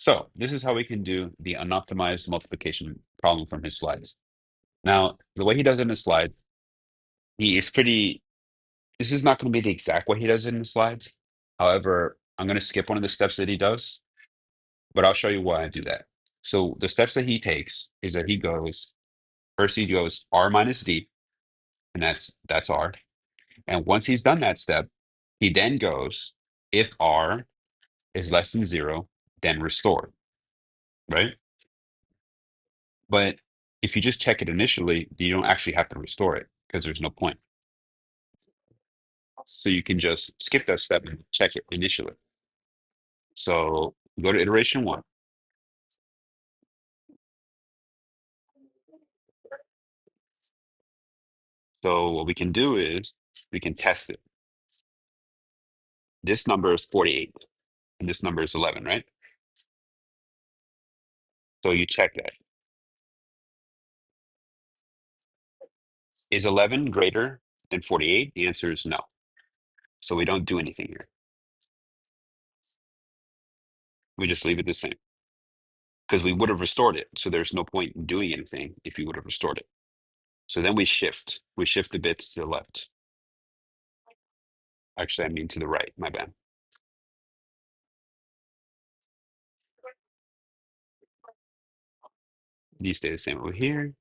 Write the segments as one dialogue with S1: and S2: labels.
S1: So this is how we can do the unoptimized multiplication problem from his slides. Now, the way he does it in his slide, he is pretty, this is not going to be the exact way he does it in the slides. However, I'm going to skip one of the steps that he does, but I'll show you why I do that. So the steps that he takes is that he goes, first he goes R minus D, and that's R. And once he's done that step, he then goes, if R is less than 0, then restore, right? But if you just check it initially, you don't actually have to restore it because there's no point. So you can just skip that step and check it initially. So go to iteration 1. So what we can do is we can test it. This number is 48 and this number is 11, right? So you check that. Is 11 greater than 48? The answer is no. So we don't do anything here. We just leave it the same because we would have restored it. So there's no point in doing anything if you would have restored it. So then we shift. We shift the bits to the left. Actually, I mean to the right. My bad. These stay the same over here.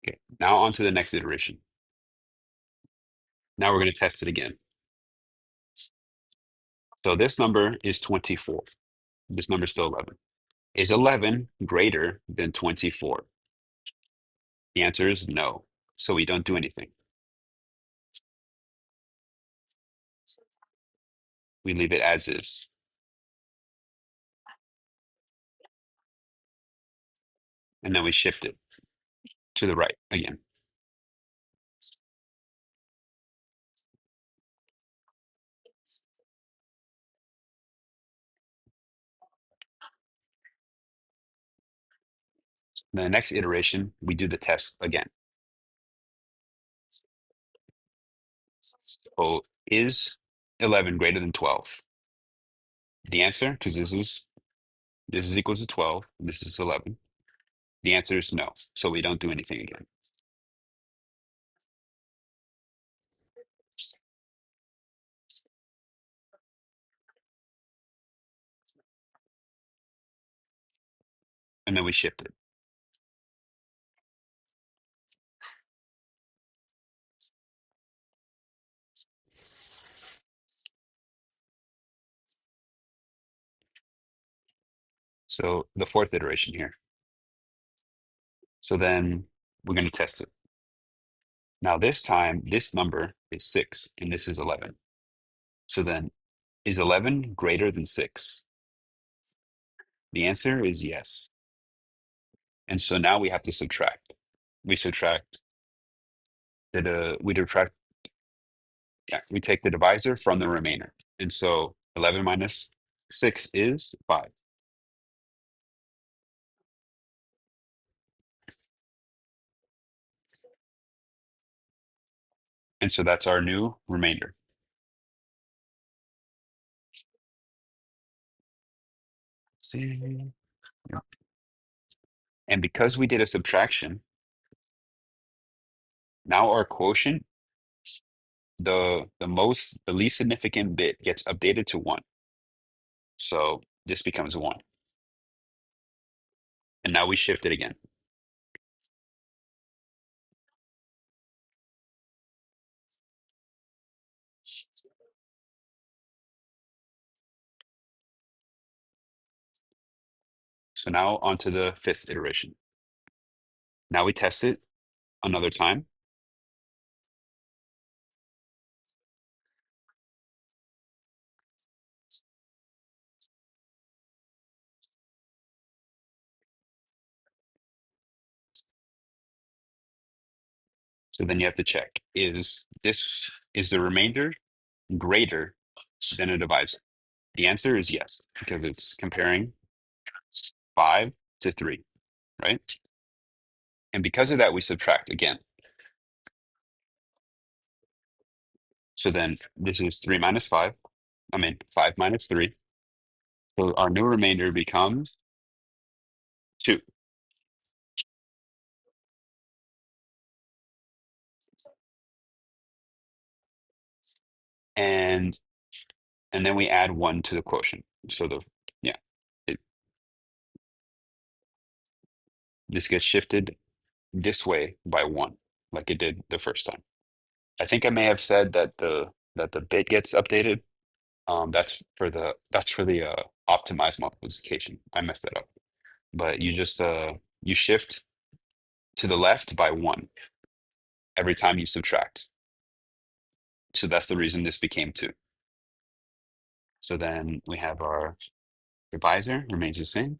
S1: Okay, now on to the next iteration. Now we're going to test it again. So this number is 24. This number is still 11. Is 11 greater than 24? The answer is no. So we don't do anything. We leave it as is. And then we shift it to the right again. In the next iteration, we do the test again. So is 11 greater than 12? The answer, because this is equals to 12, this is 11. The answer is no. So we don't do anything again. And then we shift it. So the fourth iteration here. So then we're going to test it. Now this time, this number is 6 and this is 11. So then is 11 greater than 6? The answer is yes. And so now we have to subtract. We subtract we subtract, yeah, we take the divisor from the remainder. And so 11 minus 6 is 5. And so that's our new remainder. See? Yeah. And because we did a subtraction, now our quotient, the least significant bit gets updated to 1. So this becomes 1. And now we shift it again. So now onto the fifth iteration. Now we test it another time. So then you have to check, is the remainder greater than a divisor? The answer is yes, because it's comparing 5 to 3, right? And because of that, we subtract again. So then this is 3 minus 5. I mean, 5 minus 3. So our new remainder becomes 2. And then we add 1 to the quotient. So yeah, it, this gets shifted this way by 1, like it did the first time. I think I may have said that the bit gets updated. That's for the optimized multiplication. I messed that up. But you just you shift to the left by 1 every time you subtract. So that's the reason this became 2. So then we have our divisor remains the same.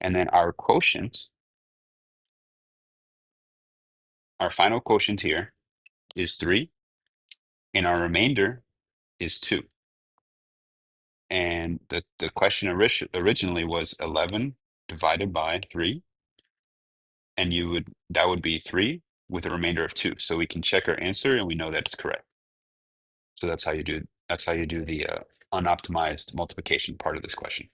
S1: And then our quotient, our final quotient here is 3, and our remainder is 2. And the question originally was 11 divided by 3, and that would be 3 with a remainder of 2. So we can check our answer and we know that it's correct. So that's how you do the unoptimized multiplication part of this question.